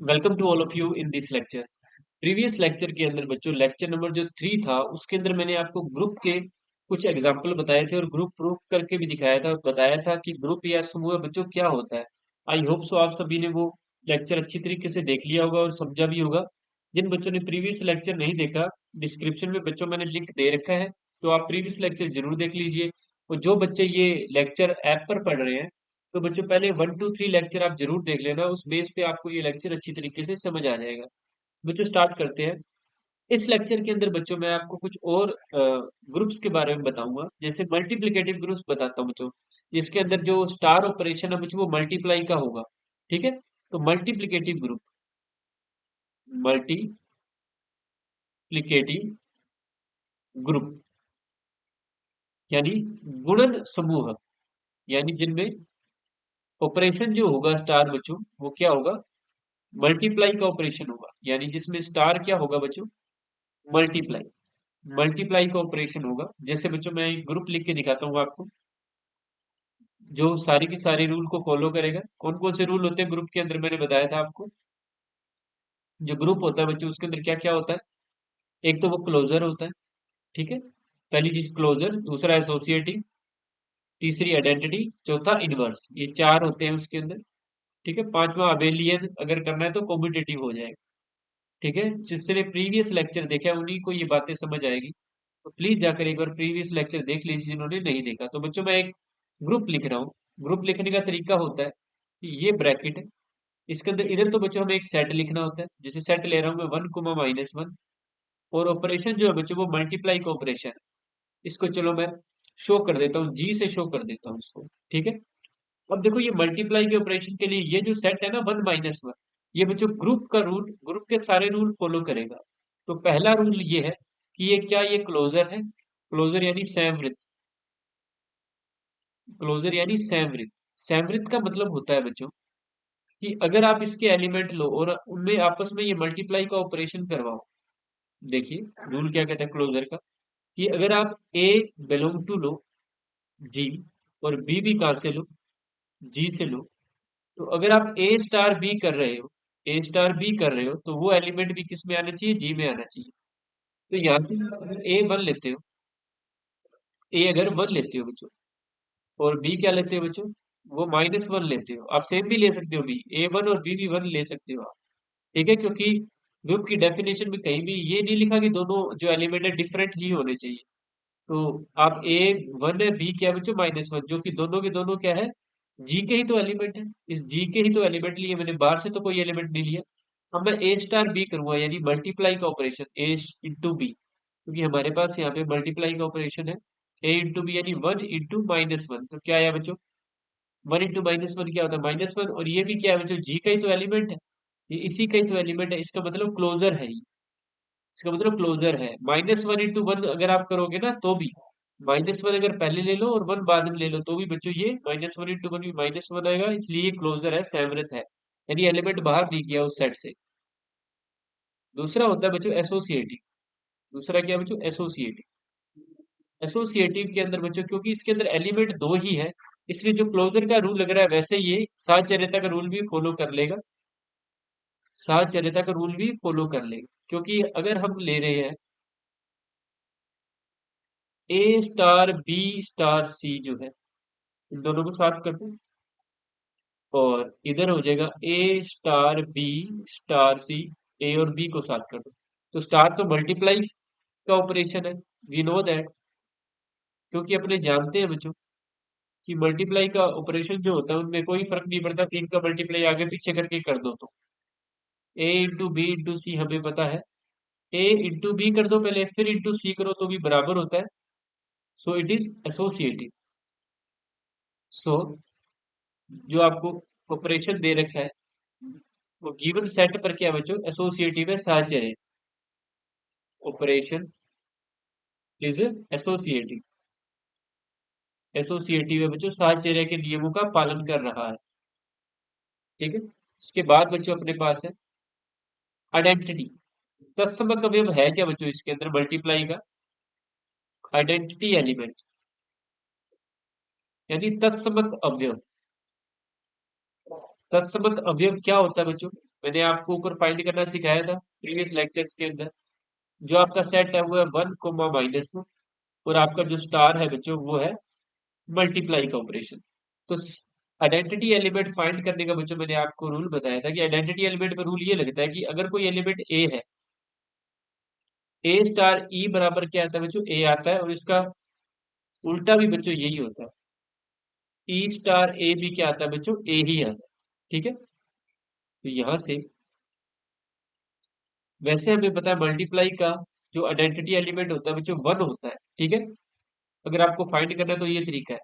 Welcome to all of you in this lecture. Previous lecture के अंदर बच्चों lecture number जो 3 था उसके अंदर मैंने आपको ग्रुप के कुछ एग्जाम्पल बताए थे और ग्रुप प्रूफ करके भी दिखाया था, बताया था कि ग्रुप या समूह बच्चों क्या होता है। आई होप सो आप सभी ने वो लेक्चर अच्छी तरीके से देख लिया होगा और समझा भी होगा। जिन बच्चों ने प्रीवियस लेक्चर नहीं देखा, डिस्क्रिप्शन में बच्चों मैंने लिंक दे रखा है, तो आप प्रीवियस लेक्चर जरूर देख लीजिए। और जो बच्चे ये लेक्चर ऐप पर पढ़ रहे हैं, तो बच्चों पहले 1 2 3 लेक्चर आप जरूर देख लेना, उस बेस पे आपको ये लेक्चर अच्छी तरीके से समझ आ जाएगा। बच्चों स्टार्ट करते हैं। इस लेक्चर के अंदर बच्चों मैं आपको कुछ और ग्रुप्स के बारे में बताऊंगा, जैसे मल्टीप्लिकेटिव ग्रुप्स बताता हूँ बच्चों, जिसके अंदर जो स्टार ऑपरेशन है बच्चों वो मल्टीप्लाई का होगा। ठीक है, तो मल्टीप्लिकेटिव ग्रुप, मल्टीप्लिकेटिव ग्रुप यानी गुणन समूह, यानी जिनमें ऑपरेशन जो होगा स्टार बच्चों वो क्या होगा, मल्टीप्लाई का ऑपरेशन होगा, यानी जिसमें स्टार क्या होगा बच्चों, मल्टीप्लाई, मल्टीप्लाई का ऑपरेशन होगा। जैसे बच्चों मैं एक ग्रुप लिख के दिखाता हूँ आपको, जो सारी की सारी रूल को फॉलो करेगा। कौन कौन से रूल होते हैं ग्रुप के अंदर, मैंने बताया था आपको। जो ग्रुप होता है बच्चों उसके अंदर क्या क्या होता है, एक तो वो क्लोजर होता है। ठीक है, पहली चीज क्लोजर, दूसरा एसोसिएटिव, तीसरी आइडेंटिटी, चौथा इनवर्स, ये चार होते हैं उसके अंदर। ठीक है, पांचवा अबेलियन अगर करना है तो कॉम्पिटेटिव हो जाएगा। ठीक है, जिसने प्रीवियस लेक्चर देखा है उन्हीं को ये बातें समझ आएगी, तो प्लीज जाकर एक बार प्रीवियस लेक्चर देख लीजिए जिन्होंने नहीं देखा। तो बच्चों मैं एक ग्रुप लिख रहा हूँ। ग्रुप लिखने का तरीका होता है कि ये ब्रैकेट है, इसके अंदर इधर तो बच्चों हमें एक सेट लिखना होता है, जैसे सेट ले रहा हूँ मैं 1 - 1, और ऑपरेशन जो है बच्चों वो मल्टीप्लाई का ऑपरेशन है। इसको चलो मैं शो कर देता हूँ, जी से शो कर देता हूँ इसको। ठीक है, अब देखो ये मल्टीप्लाई के ऑपरेशन के लिए ये जो सेट है ना 1 - 1, ये बच्चों ग्रुप का रूल, ग्रुप के सारे रूल फॉलो करेगा। तो पहला रूल ये है कि ये क्या, ये क्लोजर है, क्लोजर यानी सैमवृत्त, क्लोजर यानी सैमवृत्त। सैमवृत्त का मतलब होता है बच्चों कि अगर आप इसके एलिमेंट लो और उनमें आपस में ये मल्टीप्लाई का ऑपरेशन करवाओ। देखिए रूल क्या कहता है क्लोजर का, कि अगर आप ए बिलोंग टू लो जी, और बी भी कहाँ से लो, जी से लो, तो अगर आप ए स्टार बी कर रहे हो, ए स्टार बी कर रहे हो, तो वो एलिमेंट भी किस में आना चाहिए, जी में आना चाहिए। तो यहाँ से अगर ए वन लेते हो, ए अगर वन लेते हो बच्चों, और बी क्या लेते हो बच्चों, वो -1 लेते हो, आप सेम भी ले सकते हो, बी ए वन और बी भी वन ले सकते हो आप। ठीक है, क्योंकि ग्रुप की डेफिनेशन में कहीं भी ये नहीं लिखा कि दोनों जो एलिमेंट है डिफरेंट ही होने चाहिए। तो आप ए वन है, बी क्या है बच्चों -1, जो कि दोनों के दोनों क्या है, जी के ही तो एलिमेंट है, इस जी के ही तो एलिमेंट लिए मैंने, बाहर से तो कोई एलिमेंट नहीं लिया। अब मैं ए स्टार बी करूंगा, यानी मल्टीप्लाई का ऑपरेशन ए इंटू बी, क्योंकि हमारे पास यहाँ पे मल्टीप्लाई का ऑपरेशन है। ए इंटू बी यानी 1 × -1, तो क्या आया बच्चों, 1 × -1 क्या होता है, -1, और ये भी क्या है बच्चों, जी का ही तो एलिमेंट है, ये इसी का ही तो एलिमेंट है, इसका मतलब क्लोजर है ये, इसका मतलब क्लोजर है। -1 × 1 अगर आप करोगे ना तो भी, -1 अगर पहले ले लो और 1 बाद में ले लो तो भी बच्चों ये -1 × 1 भी -1 आएगा, इसलिए ये क्लोजर है, सैमरथ है, यानी एलिमेंट बाहर नहीं किया उस सेट से। दूसरा होता है बच्चों एसोसिएटिव। दूसरा क्या है बच्चों, एसोसिएटिव। एसोसिएटिव के अंदर बच्चों क्योंकि इसके अंदर एलिमेंट दो ही है, इसलिए जो क्लोजर का रूल लग रहा है वैसे ये साहचर्यता का रूल भी फॉलो कर लेगा, साहचर्यता का रूल भी फॉलो कर लेगा। क्योंकि अगर हम ले रहे हैं ए स्टार बी स्टार सी जो है, इन दोनों को साथ कर दो, और इधर हो जाएगा ए स्टार बी स्टार सी, ए और बी को साथ कर दो। तो स्टार तो मल्टीप्लाई का ऑपरेशन है, वी नो दैट, क्योंकि अपने जानते हैं बच्चों कि मल्टीप्लाई का ऑपरेशन जो होता है उनमें कोई फर्क नहीं पड़ता, तीन का मल्टीप्लाई आगे पीछे करके कर दो। तो ए इंटू बी इंटू सी हमें पता है, ए इंटू बी कर दो पहले, फिर इंटू सी करो तो भी बराबर होता है। So it is associative. सो जो आपको ऑपरेशन दे रखा है वो गिवन सेट पर क्या है बच्चों, एसोसिएटिव है, साहचर्य, ऑपरेशन इज एसोसिएटिव, एसोसिएटिव है बच्चों, साहचर्य के नियमों का पालन कर रहा है। ठीक है, इसके बाद बच्चों अपने पास है आइडेंटिटी। तत्समक अवयव है क्या बच्चों इसके अंदर मल्टीप्लाई का, आइडेंटिटी एलिमेंट, यानी तत्समक अवयव। तत्समक अवयव क्या होता है बच्चों, मैंने आपको ऊपर फाइंड करना सिखाया था प्रीवियस लेक्चर्स के अंदर। जो आपका सेट है वो है 1 कोमा -1, और आपका जो स्टार है बच्चों वो है मल्टीप्लाई का ऑपरेशन। तो आइडेंटिटी एलिमेंट फाइंड करने का बच्चों मैंने आपको रूल बताया था कि आइडेंटिटी एलिमेंट में रूल ये लगता है कि अगर कोई एलिमेंट ए है, ए स्टार ई बराबर क्या आता है बच्चों, ए आता है, और इसका उल्टा भी बच्चों यही होता है, ई स्टार ए भी क्या आता है बच्चों, ए ही आता है। ठीक है, तो यहां से वैसे हमें पता है मल्टीप्लाई का जो आइडेंटिटी एलिमेंट होता है बच्चों 1 होता है। ठीक है, अगर आपको फाइंड करना है तो ये तरीका है,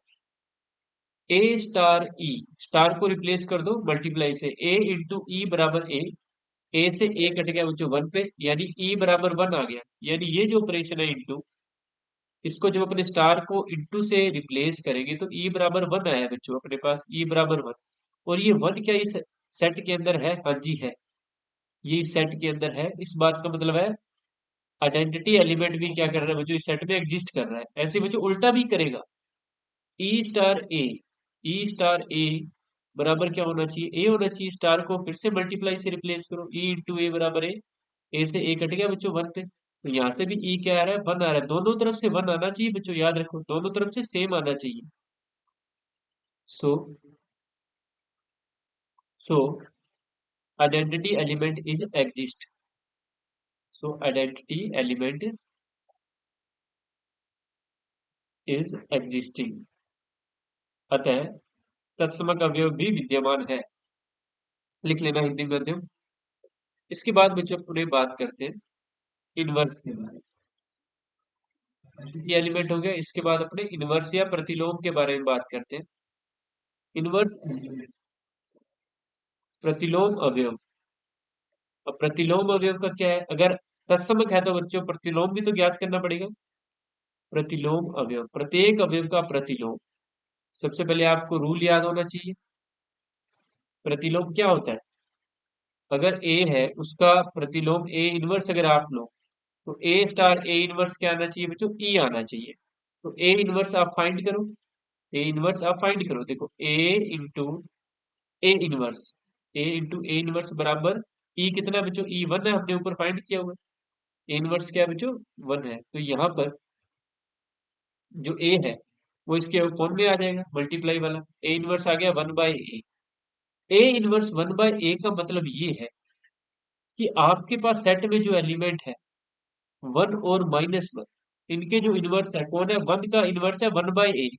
ए स्टार ई, स्टार को रिप्लेस कर दो मल्टीप्लाई से, ए इंटू ई बराबर ए से ए कट गया बच्चों 1 पे, यानी ई बराबर 1 आ गया। यानी ये जो ऑपरेशन है इंटू, इसको जब अपने स्टार को इंटू से रिप्लेस करेंगे तो ई बराबर 1 आया बच्चों अपने पास, ई बराबर 1। और ये 1 क्या इस सेट के अंदर है, हाँ जी है, ये इस सेट के अंदर है। इस बात का मतलब है आइडेंटिटी एलिमेंट भी क्या कर रहा है बच्चों, इस सेट में एग्जिस्ट कर रहा है। ऐसे बच्चों उल्टा भी करेगा, ई स्टार ए, ई स्टार ए बराबर क्या होना चाहिए, ए होना चाहिए। स्टार को फिर से मल्टीप्लाई से रिप्लेस करो, ई इंटू ए बराबर ए से ए कट गया बच्चों 1 पे, तो यहाँ से भी ई क्या आ रहा है, 1 आ रहा है। दोनों तरफ से 1 आना चाहिए बच्चों, याद रखो दोनों तरफ से सेम आना चाहिए। So so identity element is exist, so identity element is existing, अतः तत्समक अवयव भी विद्यमान है। लिख लेना हिंदी माध्यम। इसके बाद बच्चों अपने बात करते हैं इनवर्स के बारे में। ये एलिमेंट हो गया, इसके बाद अपने इनवर्स या प्रतिलोम के बारे में बात करते हैं। इनवर्स एलिमेंट, प्रतिलोम अवयव। अब प्रतिलोम अवयव का क्या है, अगर तत्समक है तो बच्चों प्रतिलोम भी तो ज्ञात करना पड़ेगा। प्रतिलोम अवयव, प्रत्येक अवयव का प्रतिलोम, सबसे पहले आपको रूल याद होना चाहिए। प्रतिलोम क्या होता है, अगर ए है उसका प्रतिलोम ए इनवर्स अगर आप लो, तो ए स्टार ए इनवर्स क्या आना चाहिए बच्चों, ई आना चाहिए। तो ए इनवर्स आप फाइंड करो, ए इनवर्स आप फाइंड करो, देखो A into A inverse, A into A inverse बराबर ई कितना है बच्चों, ई 1 है, हमने ऊपर फाइंड किया हुआ है। ए इनवर्स क्या है बच्चों, 1 है। तो यहाँ पर जो ए है वो इसके कौन में आ जाएगा, मल्टीप्लाई वाला, ए इनवर्स आ गया 1/a। ए इनवर्स 1/a का मतलब ये है कि आपके पास सेट में जो एलिमेंट है 1 और -1, इनके जो इनवर्स है कौन है, 1 का इनवर्स है 1/a,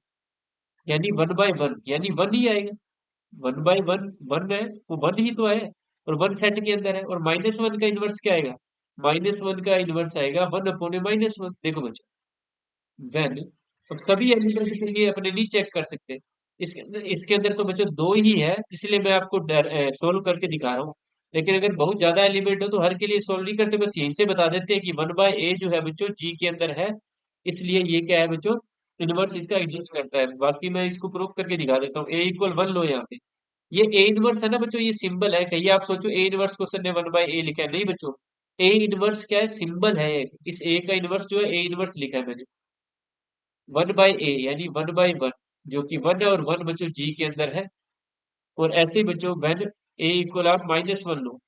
यानी 1/1, यानी 1 ही आएगा। 1/1 1 है, वो 1 ही तो है, और 1 सेट के अंदर है। और -1 का इनवर्स क्या आएगा, -1 का इनवर्स आएगा 1/-1। देखो बच्चों, वेन, अब सभी एलिमेंट के लिए अपने नहीं चेक कर सकते, इसके अंदर तो बच्चों 2 ही है, इसलिए मैं आपको सोल्व करके दिखा रहा हूँ। लेकिन अगर बहुत ज्यादा एलिमेंट हो तो हर के लिए सोल्व नहीं करते, बस यहीं से बता देते हैं कि 1/a जो है बच्चों जी के अंदर है, इसलिए ये क्या है बच्चों, इनवर्स इसका एग्जिस्ट करता है। बाकी मैं इसको प्रूफ करके दिखा देता हूँ। ए इक्वल 1 लो यहाँ पे, ये ए इनवर्स है ना बच्चों, ये सिंबल है, कहीं आप सोचो ए इनवर्स क्वेश्चन ने 1/a लिखा है, नहीं बच्चों, ए इनवर्स क्या है, सिंबल है। इस ए का इनवर्स जो है ए इनवर्स लिखा है मैंने, 1/a यानी 1/1, जो कि 1 है, और 1 बच्चों जी के अंदर है। और ऐसे ही बच्चों वेन ए इक्वल आप -1 लो,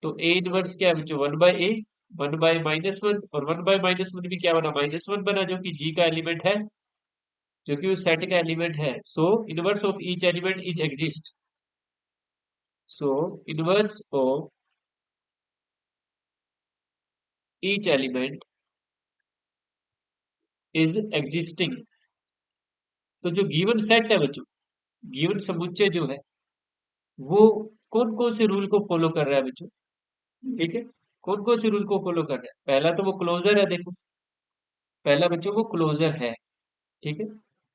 तो ए इनवर्स क्या है बच्चों, 1/a, 1/-1, और 1/-1 भी क्या बना, -1 बना, जो कि जी का एलिमेंट है, जो कि उस सेट का एलिमेंट है। सो inverse of each element is exist, so inverse of each element is existing. तो जो गिवन सेट है बच्चों, गिवन समुच्चय जो है वो कौन कौन से रूल को फॉलो कर रहा है बच्चों, ठीक है, कौन कौन से रूल को फॉलो कर रहा है। पहला तो वो क्लोजर है, देखो पहला बच्चों वो क्लोजर है, ठीक है,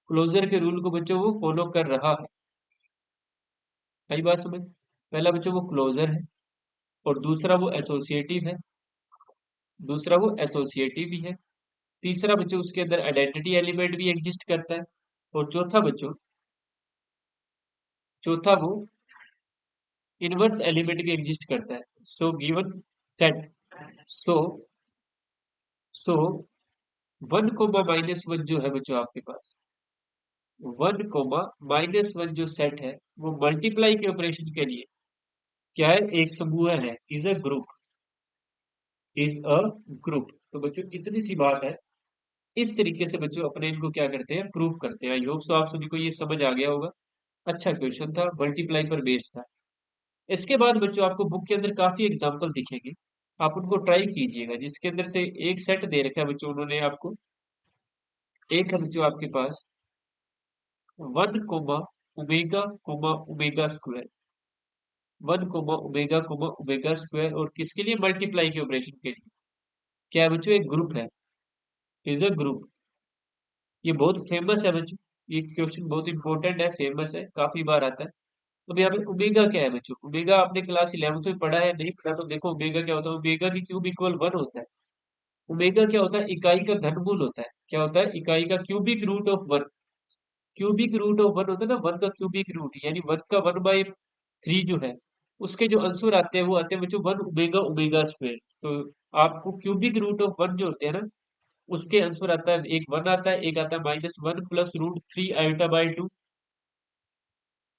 क्लोजर के रूल को बच्चों वो फॉलो कर रहा है। कई बात समझ, पहला बच्चों वो क्लोजर है, और दूसरा वो एसोसिएटिव है, दूसरा वो एसोसिएटिव भी है, तीसरा बच्चों उसके अंदर आइडेंटिटी एलिमेंट भी एग्जिस्ट करता है, और चौथा बच्चों, चौथा वो इनवर्स एलिमेंट भी एग्जिस्ट करता है। सो गिवन सेट, सो सो 1, -1 जो है बच्चों आपके पास, 1, -1 जो सेट है वो मल्टीप्लाई के ऑपरेशन के लिए क्या है, एक समूह है, is a group, is a group. तो बच्चों इतनी सी बात है। इस तरीके से बच्चों अपने इनको क्या करते हैं, प्रूफ करते हैं। आई होप सो आप सभी को ये समझ आ गया होगा। अच्छा क्वेश्चन था, मल्टीप्लाई पर बेस्ड था। इसके बाद बच्चों आपको बुक के अंदर काफी एग्जाम्पल दिखेंगे, आप उनको ट्राई कीजिएगा। जिसके अंदर से एक सेट दे रखा है बच्चों उन्होंने आपको, एक है बच्चों आपके पास 1 comma omega square, 1 comma omega square, और किसके लिए, मल्टीप्लाई के ऑपरेशन के लिए। क्या है बच्चों, एक ग्रुप है, इज अ ग्रुप। ये बहुत फेमस है बच्चों, ये क्वेश्चन बहुत इंपॉर्टेंट है, फेमस है, काफी बार आता है। तो यहाँ पे ओमेगा क्या है बच्चों, ओमेगा आपने क्लास 11th में पढ़ा है, नहीं पढ़ा तो देखो ओमेगा क्या होता है। ओमेगा की क्यूब इक्वल 1 होता है। ओमेगा क्या होता है, इकाई का घनमूल होता है। क्या होता है, इकाई का cubic root of 1। Cubic root of 1 होता है ना, 1 का क्यूबिक रूट, यानी 1 का 1/3 जो है, उसके जो आंसर आते हैं वो आते हैं बच्चों 1 ओमेगा ओमेगा स्क्वायर। तो आपको क्यूबिक रूट ऑफ 1 जो होते हैं ना, उसके आंसर आता है, एक 1 आता है, एक आता है -1 प्लस √3 i/2,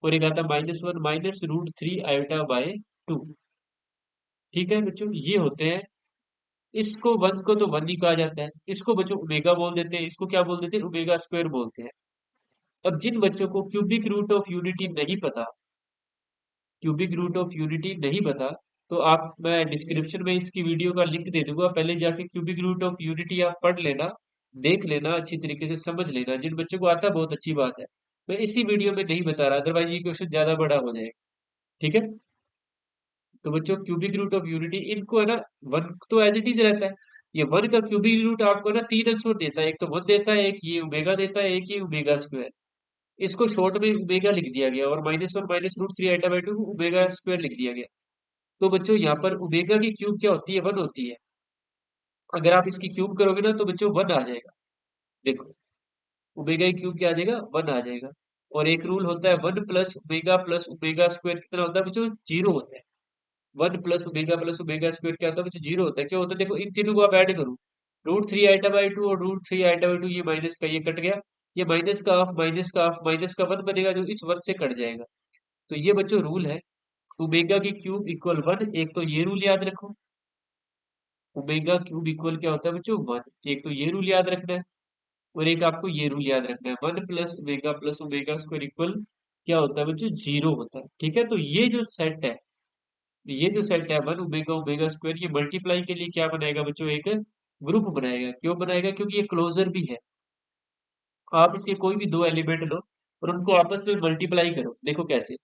और एक आता है -1 माइनस √3 i/2। ठीक है बच्चों, ये होते हैं। इसको 1 को तो 1 ही कहा जाता है, इसको बच्चों ओमेगा बोल देते हैं, इसको क्या बोल देते हैं, ओमेगा स्क्वायर बोलते हैं। अब जिन बच्चों को क्यूबिक रूट ऑफ यूनिटी नहीं पता, क्यूबिक रूट ऑफ यूनिटी नहीं पता, तो आप, मैं डिस्क्रिप्शन में इसकी वीडियो का लिंक दे दूंगा, पहले जाके क्यूबिक रूट ऑफ यूनिटी आप पढ़ लेना, देख लेना, अच्छी तरीके से समझ लेना। जिन बच्चों को आता है बहुत अच्छी बात है, मैं इसी वीडियो में नहीं बता रहा, अदरवाइज ये क्वेश्चन ज्यादा बड़ा हो जाएगा। ठीक है, तो बच्चों क्यूबिक रूट ऑफ यूनिटी इनको है ना, 1 तो एज इट इज रहता है। ये 1 का क्यूबिक रूट आपको ना तीन आंसर देता है, एक तो 1 देता है, एक ये ओमेगा देता है, एक ये ओमेगा स्क्वायर। इसको शॉर्ट में ओमेगा लिख दिया गया, और -1 माइनस √3 i/2 ओमेगा स्क्वायर लिख दिया गया। तो बच्चों यहाँ पर ओमेगा की क्यूब क्या होती है, 1 होती है। अगर आप इसकी क्यूब करोगे ना तो बच्चों 1 आ जाएगा। देखो, ओमेगा की क्यूब क्या आ जाएगा, 1 आ जाएगा। और एक रूल होता है, 1 प्लस ओमेगा स्क्वायर कितना होता है बच्चों, 0 होता है। 1 प्लस ओमेगा स्क्वायर क्या होता है बच्चों, 0 होता है। क्या होता है, देखो इन तीनों को आप ऐड करो, √3 i/2 और √3 i/2, ये माइनस का ये कट गया, ये माइनस का ऑफ माइनस का ऑफ माइनस का 1 बनेगा, जो इस 1 से कट जाएगा। तो ये बच्चों रूल है, ओमेगा की क्यूब इक्वल 1। एक तो ये रूल याद रखो, ओमेगा क्यूब इक्वल क्या होता है बच्चों, 1। एक तो ये रूल याद रखना है, और एक आपको ये रूल याद रखना है, 1 प्लस ओमेगा स्क्वायर इक्वल क्या होता है बच्चों, 0 होता है। ठीक है, तो ये जो सेट है 1 ओमेगा ओमेगा स्क्वायर, ये मल्टीप्लाई के लिए क्या बनाएगा बच्चों, एक ग्रुप बनाएगा। क्यों बनाएगा, क्योंकि ये क्लोजर भी है। आप इसके कोई भी दो एलिमेंट लो और उनको आपस में मल्टीप्लाई करो, देखो कैसे,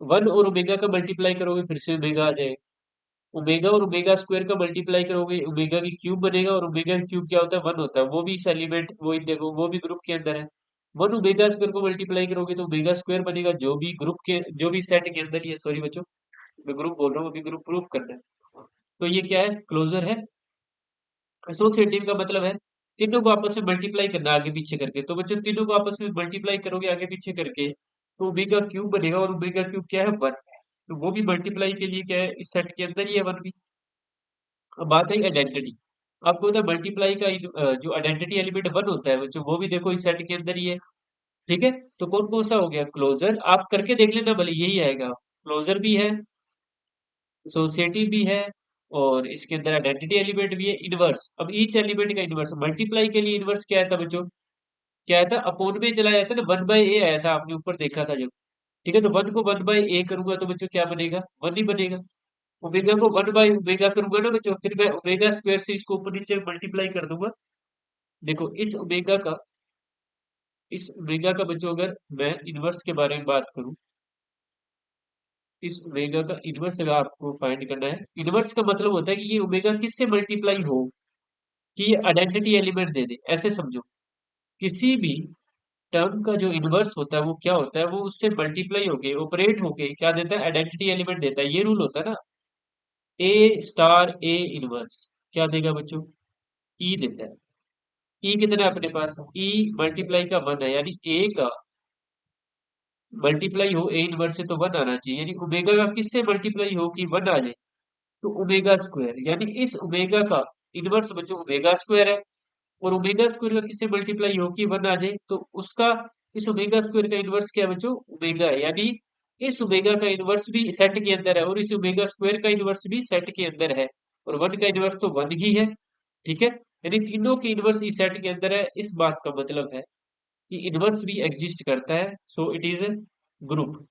1 और ओमेगा का मल्टीप्लाई करोगे फिर से ओमेगा आ जाएगा, ओमेगा और ओमेगा स्क्वायर का मल्टीप्लाई करोगे ओमेगा की क्यूब बनेगा, और ओमेगा की क्यूब क्या होता है, 1 होता है, वो भी इस एलिमेंट, वो ही देखो वो भी ग्रुप के अंदर है। 1 ओमेगा स्क्वायर को मल्टीप्लाई करोगे तो ओमेगा स्क्वायर बनेगा, जो भी ग्रुप के, जो भी सेट के अंदर ही है। सॉरी बच्चों, मैं ग्रुप बोल रहा हूँ, अभी ग्रुप प्रूफ करना है। तो ये क्या है, क्लोजर है। एसोसिएटिव का मतलब है तीनों को आपस में मल्टीप्लाई करना आगे पीछे करके। तो बच्चों तीनों को आपस में मल्टीप्लाई करोगे आगे पीछे करके, तो ओमेगा क्यूब बनेगा, और ओमेगा क्यूब क्या है, 1। तो वो भी मल्टीप्लाई के लिए क्या है, इस सेट के अंदर ही है 1 भी। अब बात है आइडेंटिटी, आपको पता है मल्टीप्लाई का जो आइडेंटिटी एलिमेंट 1 होता है बच्चों, वो भी देखो इस सेट के अंदर ही है। ठीक है, तो कौन कौन सा हो गया, क्लोजर, आप करके देख लेना भले यही आएगा। क्लोजर भी है, एसोसिएटिव भी है, और इसके अंदर आइडेंटिटी एलिमेंट भी है, इनवर्स। अब ईच एलिमेंट का इनवर्स, मल्टीप्लाई के लिए इनवर्स क्या था बच्चों, क्या आया था, अपॉन में चला जाता है ना, 1/a आया था, आपने ऊपर देखा था जब। ठीक है, तो 1 को 1/a करूंगा तो बच्चों क्या बनेगा, 1 ही बनेगा। ओमेगा को 1/ओमेगा करूंगा ना बच्चों, फिर मैं ओमेगा स्क्वायर से इसको ऊपर नीचे मल्टीप्लाई कर दूंगा। देखो इस ओमेगा का बच्चों, अगर मैं इनवर्स के बारे में बात करूं, इस ओमेगा का इनवर्स अगर आपको फाइंड करना है, इनवर्स का मतलब होता है कि ये ओमेगा किससे मल्टीप्लाई हो, कि ये आइडेंटिटी एलिमेंट दे दे, ऐसे समझो। किसी भी टर्म का जो इनवर्स होता है वो क्या होता है, वो उससे मल्टीप्लाई होके ऑपरेट होके क्या देता है, आइडेंटिटी एलिमेंट देता है। ये रूल होता है ना, A*A इनवर्स क्या देगा बच्चों, ई देता है। ई कितना है अपने पास, ई मल्टीप्लाई का 1 है, यानी ए का मल्टीप्लाई हो ए इनवर्स से तो 1 आना चाहिए, यानी ओमेगा का किससे मल्टीप्लाई हो कि 1 आ जाए, तो ओमेगा स्क्वायर, यानी इस ओमेगा का इनवर्स बच्चों ओमेगा स्क्वायर है। और ओमेगा स्क्वायर का किससे मल्टीप्लाई हो कि 1 आ जाए, तो उसका, इस ओमेगा स्क्वायर का इनवर्स क्या है बच्चों, ओमेगा है। यानी इस ओमेगा का इनवर्स भी सेट के अंदर है और इस ओमेगा स्क्वायर का इनवर्स भी सेट के अंदर है, और वन का इनवर्स तो वन ही है। ठीक है, यानी तीनों के इनवर्स इस सेट के अंदर है। इस बात का मतलब है कि इनवर्स भी एग्जिस्ट करता है, so it is a group.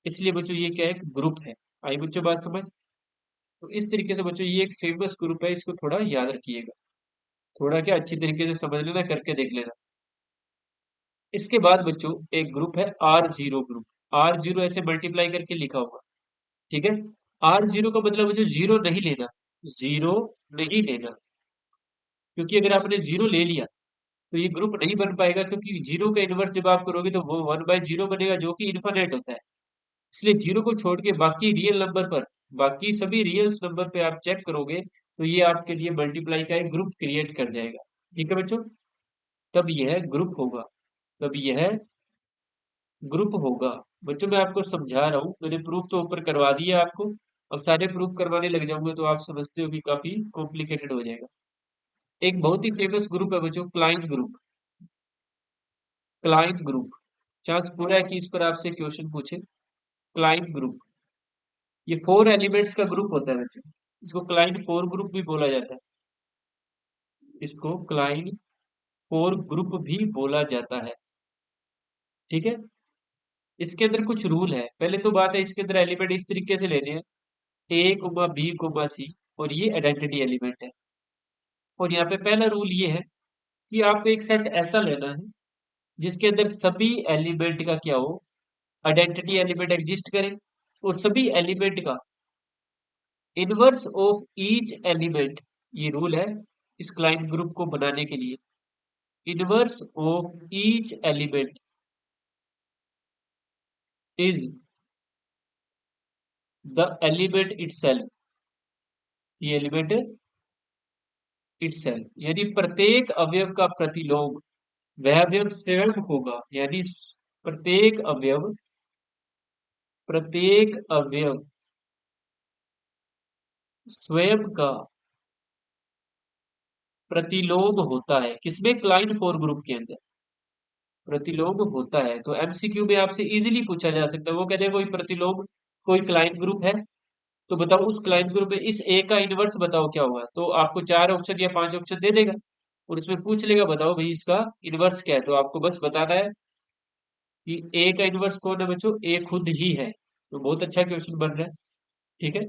इसलिए बच्चों ये क्या है, ग्रुप है। आई बच्चों बात समझ? तो इस तरीके से बच्चों ये एक फेमस ग्रुप है, इसको थोड़ा याद रखिएगा, थोड़ा क्या अच्छी तरीके से समझ लेना, करके देख लेना। इसके बाद बच्चों एक ग्रुप है R0 ग्रुप। R0 ऐसे मल्टीप्लाई करके लिखा होगा। ठीक है, R0 का मतलब बच्चों जीरो नहीं लेना, जीरो नहीं लेना, क्योंकि अगर आपने जीरो ले लिया तो ये ग्रुप नहीं बन पाएगा, क्योंकि जीरो का इनवर्स जब आप करोगे तो वो 1/0 बनेगा, जो कि इन्फिनिट होता है। इसलिए जीरो को छोड़ के बाकी रियल नंबर पर, बाकी सभी रियल नंबर पे आप चेक करोगे तो ये आपके लिए मल्टीप्लाई का एक ग्रुप क्रिएट कर जाएगा। ठीक है बच्चों, तब यह ग्रुप होगा, तब यह ग्रुप होगा। बच्चों मैं आपको समझा रहा हूँ, मैंने प्रूफ तो ऊपर करवा दिया आपको, अब सारे प्रूफ करवाने लग जाऊंगे तो आप समझते हो कि काफी कॉम्प्लिकेटेड हो जाएगा। एक बहुत ही फेमस ग्रुप है बच्चों, client group. Client group, chance पूरा है कि इस पर आपसे क्वेश्चन पूछे। क्लाइंट ग्रुप, ये फोर एलिमेंट्स का ग्रुप होता है बच्चों, इसको क्लाइंट फोर ग्रुप भी बोला जाता है, इसको क्लाइंट फोर ग्रुप भी बोला जाता है। ठीक है, इसके अंदर कुछ रूल है। पहले तो बात है, इसके अंदर एलिमेंट इस तरीके से लेने हैं, ए कोमा बी कोमा सी, और ये आइडेंटिटी एलिमेंट है। और यहाँ पे पहला रूल ये है कि आपको एक सेट ऐसा लेना है जिसके अंदर सभी एलिमेंट का क्या हो, आइडेंटिटी एलिमेंट एग्जिस्ट करे, और सभी एलिमेंट का इनवर्स ऑफ ईच एलिमेंट, ये रूल है इस क्लाइंट ग्रुप को बनाने के लिए। Inverse of each element is the element itself, ये एलिमेंट इटसेल्फ, यानी प्रत्येक अवयव का प्रतिलोम वह अवयव स्वयं होगा, यानी प्रत्येक अवयव, प्रत्येक अवयव स्वयं का प्रतिलोम होता है। किसमें? क्लाइंट फोर ग्रुप के अंदर प्रतिलोम होता है। तो एमसीक्यू में आपसे इजीली पूछा जा सकता है, वो कहते हैं कोई प्रतिलोम, कोई क्लाइंट ग्रुप है, तो बताओ उस क्लाइंट ग्रुप में इस ए का इनवर्स बताओ क्या होगा, तो आपको चार ऑप्शन या पांच ऑप्शन दे देगा, और इसमें पूछ लेगा बताओ भाई इसका इनवर्स क्या है, तो आपको बस बताना है कि ए का इनवर्स कौन है बच्चों, ए खुद ही है। तो बहुत अच्छा क्वेश्चन बन रहा है। ठीक है,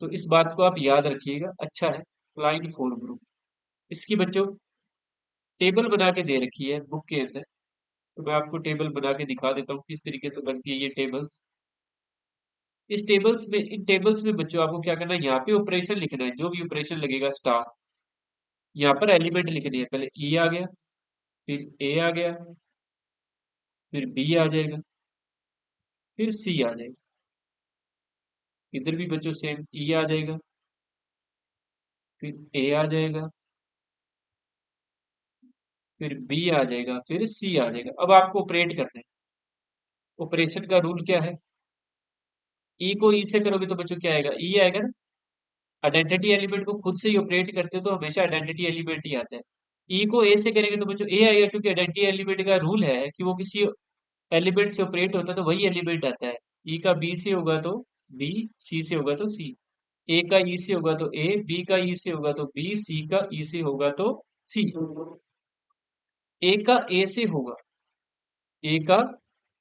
तो इस बात को आप याद रखिएगा, अच्छा है क्लाइंट फोर ग्रुप। इसकी बच्चों टेबल बना के दे रखी है बुक के अंदर, तो मैं आपको टेबल बना के दिखा देता हूँ किस तरीके से बनती है ये टेबल्स। इस टेबल्स में, इन टेबल्स में बच्चों आपको क्या करना है, यहाँ पे ऑपरेशन लिखना है, जो भी ऑपरेशन लगेगा स्टार, यहाँ पर एलिमेंट लिखनी है। पहले ई आ गया, फिर ए आ गया, फिर बी आ जाएगा, फिर सी आ जाएगा, इधर भी बच्चों सेम ई आ जाएगा, फिर ए आ जाएगा, फिर बी आ जाएगा, फिर सी आ जाएगा। अब आपको ऑपरेट करना है। ऑपरेशन का रूल क्या है, ई को ई से करोगे तो बच्चों क्या आएगा, ई आएगा ना। आइडेंटिटी एलिमेंट को खुद से ही ऑपरेट करते हो तो हमेशा आइडेंटिटी एलिमेंट ही आता है। ई को ए से करेंगे तो बच्चों ए आएगा, क्योंकि आइडेंटिटी एलिमेंट का रूल है कि वो किसी एलिमेंट से ऑपरेट होता है तो वही एलिमेंट आता है। ई का बी से होगा तो बी, सी से होगा तो सी, ए का ई से होगा तो ए, बी का ई से होगा तो बी, सी का ई से होगा तो सी। ए का ए से होगा, ए का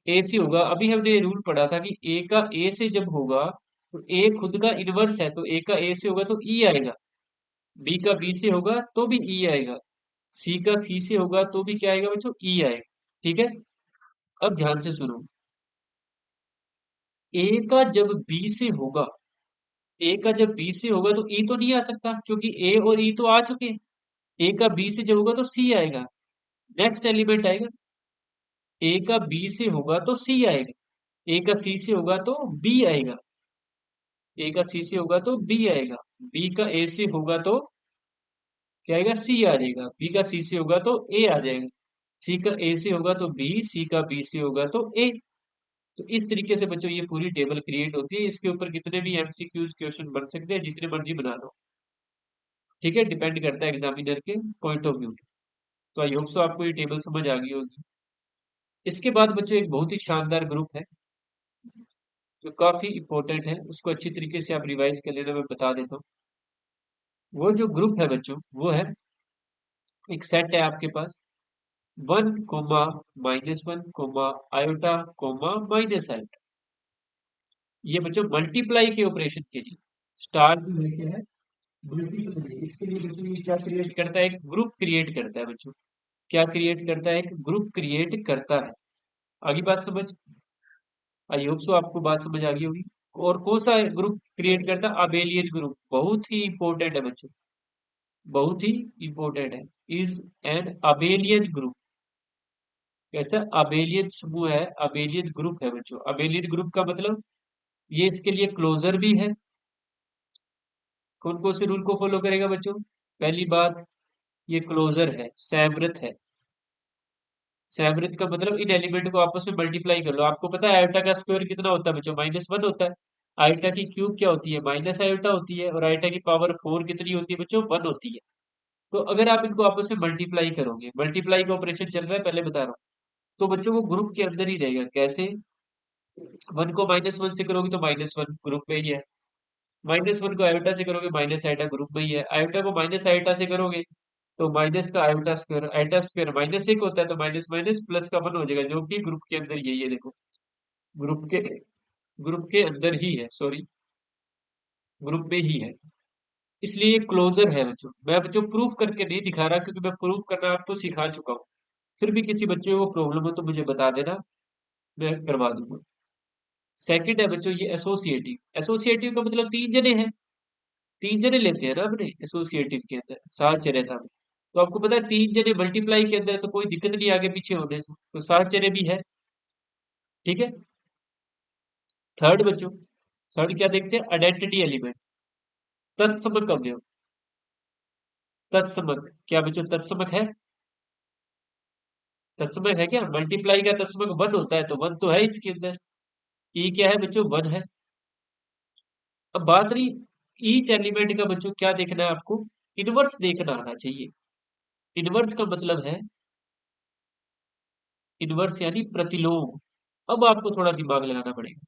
ए से होगा, अभी हमने ये रूल पढ़ा था कि ए का ए से जब होगा तो ए खुद का इनवर्स है, तो ए का ए से होगा तो ई आएगा, बी का बी से होगा तो भी ई आएगा, सी का सी से होगा तो भी क्या आएगा बच्चों, ई आएगा। ठीक है, अब ध्यान से सुनो, ए का जब बी से होगा, ए का जब बी से होगा तो ई तो नहीं आ सकता, क्योंकि ए और ई तो आ चुके हैं। ए का बी से जब होगा तो सी आएगा, नेक्स्ट एलिमेंट आएगा। ए का बी से होगा तो सी आएगा, ए का सी से होगा तो बी आएगा, ए का सी से होगा तो बी आएगा, बी का ए से होगा तो क्या आएगा, सी आ जाएगा, बी का सी से होगा तो ए आ जाएगा, सी का ए से होगा तो बी, सी का बी से होगा तो ए। तो इस तरीके से बच्चों ये पूरी टेबल क्रिएट होती है। इसके ऊपर कितने भी एमसीक्यूज क्वेश्चन बन सकते हैं, जितने मर्जी बना लो। ठीक है, डिपेंड करता है एग्जामिनर के पॉइंट ऑफ व्यू। तो आई होप सो आपको ये टेबल समझ आ गई होगी। इसके बाद बच्चों एक बहुत ही शानदार ग्रुप है, जो काफी इंपॉर्टेंट है, उसको अच्छी तरीके से आप रिवाइज कर लेना, मैं बता देता हूँ। वो जो ग्रुप है बच्चों, वो है, एक सेट है आपके पास, 1, -1, आयोटा, -आयोटा। ये बच्चों मल्टीप्लाई के ऑपरेशन के लिए, स्टार जो है क्या है, मल्टीप्लाई, इसके लिए बच्चों ये क्या क्रिएट करता है, एक ग्रुप क्रिएट करता है बच्चों। क्या क्रिएट करता है, एक ग्रुप क्रिएट करता है। आगे बात समझ, आई होप सो आपको बात समझ आ गई होगी। और कौन सा ग्रुप क्रिएट करता है, अबेलियन ग्रुप, बहुत ही इंपॉर्टेंट है बच्चों, बहुत ही इंपॉर्टेंट है, इज एन अबेलियन ग्रुप। कैसा अबेलियन समूह है, अबेलियन ग्रुप है बच्चों। अबेलियन ग्रुप का मतलब ये इसके लिए क्लोजर भी है। कौन कौन से रूल को फॉलो करेगा बच्चों, पहली बात, ये क्लोजर है, सैवृत है। सैवृत का मतलब इन एलिमेंट को आपस में मल्टीप्लाई कर लो। आपको पता है आयोटा का स्क्वायर कितना होता है बच्चों, -1 होता है। आयोटा की क्यूब क्या होती है, माइनस आयोटा होती है। और आयोटा की पावर 4 कितनी होती है बच्चों, 1 होती है। तो अगर आप इनको आपस में मल्टीप्लाई करोगे, मल्टीप्लाई का ऑपरेशन चल रहा है, पहले बता रहा हूँ, तो बच्चों वो ग्रुप के अंदर ही रहेगा। कैसे, 1 को -1 से करोगे तो -1 ग्रुप में ही है। -1 को आयोटा से करोगे, माइनस आयोटा ग्रुप में ही है। आयोटा को माइनस आयोटा से करोगे तो माइनस का आयोटा स्क्वायर -1 होता है, तो माइनस माइनस प्लस का 1 हो जाएगा, जो कि ग्रुप के अंदर यही है, देखो, ग्रुप के ग्रुप के अंदर ही है, सॉरी, ग्रुप में ही है। इसलिए ये क्लोजर है बच्चों। मैं बच्चों प्रूफ करके नहीं दिखा रहा, क्योंकि मैं प्रूफ करना आपको सिखा चुका हूँ। फिर भी किसी बच्चे को प्रॉब्लम हो तो मुझे बता देना, मैं करवा दूंगा। सेकंड है बच्चों ये एसोसिएटिव। एसोसिएटिव का मतलब 3 जने हैं, 3 जने लेते हैं ना अपने एसोसिएटिव के अंदर, सात जने था। तो आपको पता है 3 जने मल्टीप्लाई के अंदर तो कोई दिक्कत नहीं आगे पीछे होने से, तो 7 जने भी है। ठीक है। थर्ड बच्चों, थर्ड क्या देखते हैं, आइडेंटिटी एलिमेंट, तत्समक अवयव। तत्समक क्या बच्चों, तत्समक है, तत्समक है क्या, मल्टीप्लाई का तत्समक 1 होता है, तो 1 तो है इसके अंदर। ई क्या है बच्चों, 1 है। अब बात रही ईच एलिमेंट का बच्चों, क्या देखना है आपको, इनवर्स देखना आना चाहिए। इनवर्स का मतलब है, इनवर्स यानी प्रतिलोम। अब आपको थोड़ा दिमाग लगाना पड़ेगा,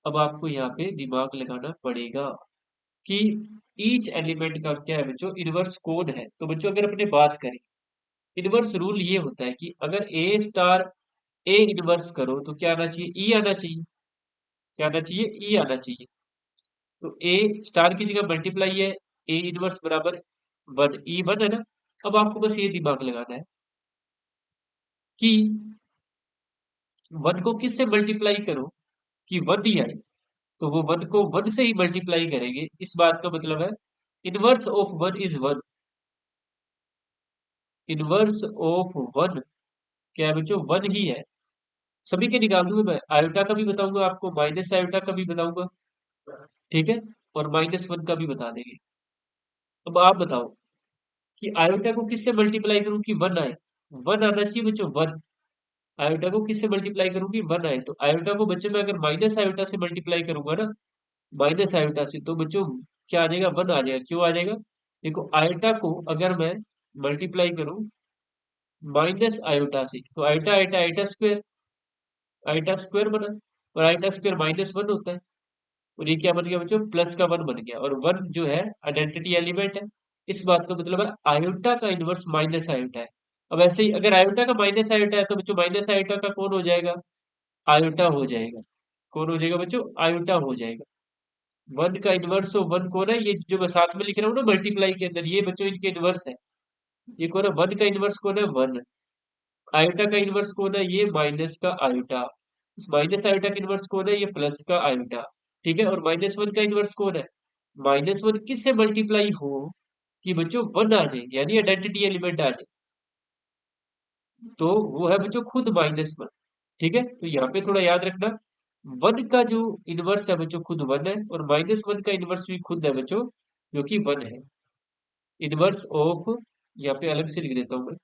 अब आपको यहाँ पे दिमाग लगाना पड़ेगा कि ईच एलिमेंट का क्या है बच्चों, इनवर्स कौन है। तो बच्चों अगर अपने बात करें, इनवर्स रूल ये होता है कि अगर ए स्टार ए इनवर्स करो तो क्या आना चाहिए, ई आना चाहिए। क्या आना चाहिए, ई आना चाहिए। तो ए स्टार की जगह मल्टीप्लाई है, ए इनवर्स बराबर 1, ई 1 है ना। अब आपको बस ये दिमाग लगाना है कि 1 को किससे मल्टीप्लाई करो कि 1 ही आए, तो वो 1 को 1 से ही मल्टीप्लाई करेंगे। इस बात का मतलब है inverse of 1 is 1। Inverse of 1 क्या है बच्चों, 1 ही है। सभी के निकाल दूंगा मैं, आयोटा का भी बताऊंगा आपको, माइनस आयोटा का भी बताऊंगा। ठीक है। और -1 का भी बता देंगे। अब आप बताओ कि आयोटा को किससे मल्टीप्लाई करूं कि 1 आए। 1 आना चाहिए बच्चों, 1। आयोटा को किससे मल्टीप्लाई करूं कि 1 आए, तो आयोटा को बच्चों मैं अगर माइनस आयोटा से मल्टीप्लाई करूंगा ना, माइनस आयोटा से, तो बच्चों क्या आ जाएगा, 1 आ जाएगा। क्यों आ जाएगा, देखो आयोटा को अगर मैं मल्टीप्लाई करूं माइनस आयोटा से, तो आयोटा आयोटा आयोटा स्क्वायर बना, और आयोटा स्क्वायर -1 होता है। और ये क्या बन गया बच्चों, प्लस का 1 बन गया। और 1 जो है आइडेंटिटी एलिमेंट है। इस बात का मतलब है आयोटा का इनवर्स माइनस आयोटा है। अब ऐसे ही अगर आयोटा का माइनस आयोटा है, तो बच्चों माइनस आयोटा का कौन हो जाएगा, आयोटा हो जाएगा। कौन हो जाएगा बच्चों, आयोटा हो जाएगा। 1 का इनवर्स हो 1 कौन है, ये जो मैं साथ में लिख रहा हूँ ना मल्टीप्लाई के अंदर, ये बच्चों इनके इनवर्स है। ये कौन है, 1 का इनवर्स कौन है, 1। आयोटा का इनवर्स कौन है, ये माइनस का आयोटा। इस माइनस आयोटा का इनवर्स कौन है, ये प्लस का आयोटा। ठीक है। और -1 का इनवर्स कौन है, -1 किससे मल्टीप्लाई हो कि बच्चों 1 आ जाए, यानी आइडेंटिटी एलिमेंट आ जाए, तो वो है बच्चों खुद -1। ठीक है। तो यहाँ पे थोड़ा याद रखना, 1 का जो इनवर्स है बच्चों खुद 1 है, और -1 का इनवर्स भी खुद है बच्चों, जो कि 1 है। इनवर्स ऑफ, यहाँ पे अलग से लिख देता हूँ मैं,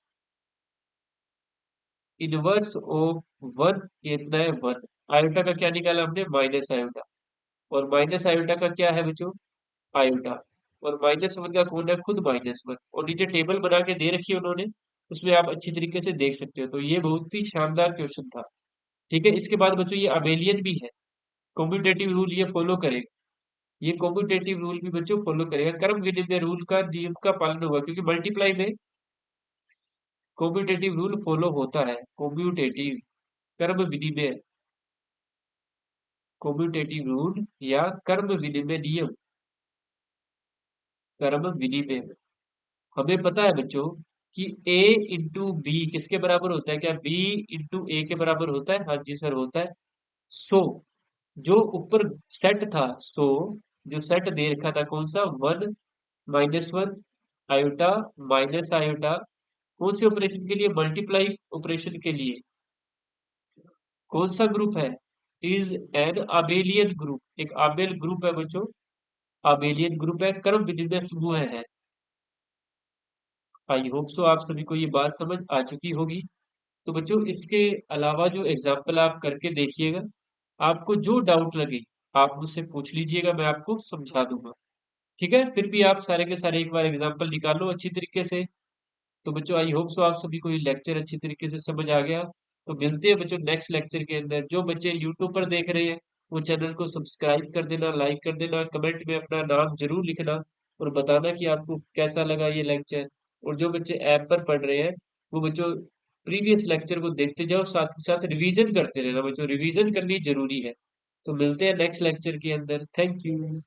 इनवर्स ऑफ 1 ये इतना है 1। आयोटा का क्या निकाला हमने, माइनस आयोटा। और माइनस आयोटा का क्या है बच्चों, आयोटा। और -1 का कौन है, खुद -1। और नीचे टेबल बना के दे रखी है उन्होंने, उसमें आप अच्छी तरीके से देख सकते हो। तो ये बहुत ही शानदार क्वेश्चन था। ठीक है। इसके बाद बच्चों ये अबेलियन भी है। कॉम्पिटेटिव रूल ये फॉलो करेगा, ये कॉम्पिटेटिव रूल भी बच्चों फॉलो करेगा, कर्म विनिमय रूल का नियम का पालन होगा, क्योंकि मल्टीप्लाई में कॉम्पिटेटिव रूल फॉलो होता है। कॉम्पिटेटिव कर्म विनिमय, कॉम्पिटेटिव रूल या कर्म विनिमय नियम, कर्म विनिमय, हमें पता है बच्चों कि a इंटू बी किसके बराबर होता है? क्या b इंटू ए के बराबर होता है? हाँ जी सर होता है। सो जो ऊपर सेट था, सो जो सेट दे रखा था कौन सा? 1 - 1 आयोटा माइनस आयोटा, कौन से ऑपरेशन के लिए? मल्टीप्लाई ऑपरेशन के लिए। कौन सा ग्रुप है? इज एन आबेलियन ग्रुप, एक आबेल ग्रुप है बच्चों, आबेलियन ग्रुप है, कर्म विनिमय समूह है। आई होप सो आप सभी को ये बात समझ आ चुकी होगी। तो बच्चों इसके अलावा जो एग्जाम्पल आप करके देखिएगा, आपको जो डाउट लगे आप मुझसे पूछ लीजिएगा, मैं आपको समझा दूंगा। ठीक है, फिर भी आप सारे के सारे एक बार एग्जाम्पल निकालो अच्छी तरीके से। तो बच्चों आई होप सो आप सभी को ये लेक्चर अच्छी तरीके से समझ आ गया। तो मिलते हैं बच्चों नेक्स्ट लेक्चर के अंदर। जो बच्चे यूट्यूब पर देख रहे हैं वो चैनल को सब्सक्राइब कर देना, लाइक कर देना, कमेंट में अपना नाम जरूर लिखना और बताना कि आपको कैसा लगा ये लेक्चर। और जो बच्चे ऐप पर पढ़ रहे हैं वो बच्चों प्रीवियस लेक्चर को देखते जाओ, साथ के साथ रिवीजन करते रहना बच्चों, रिवीजन करनी जरूरी है। तो मिलते हैं नेक्स्ट लेक्चर के अंदर। Thank you.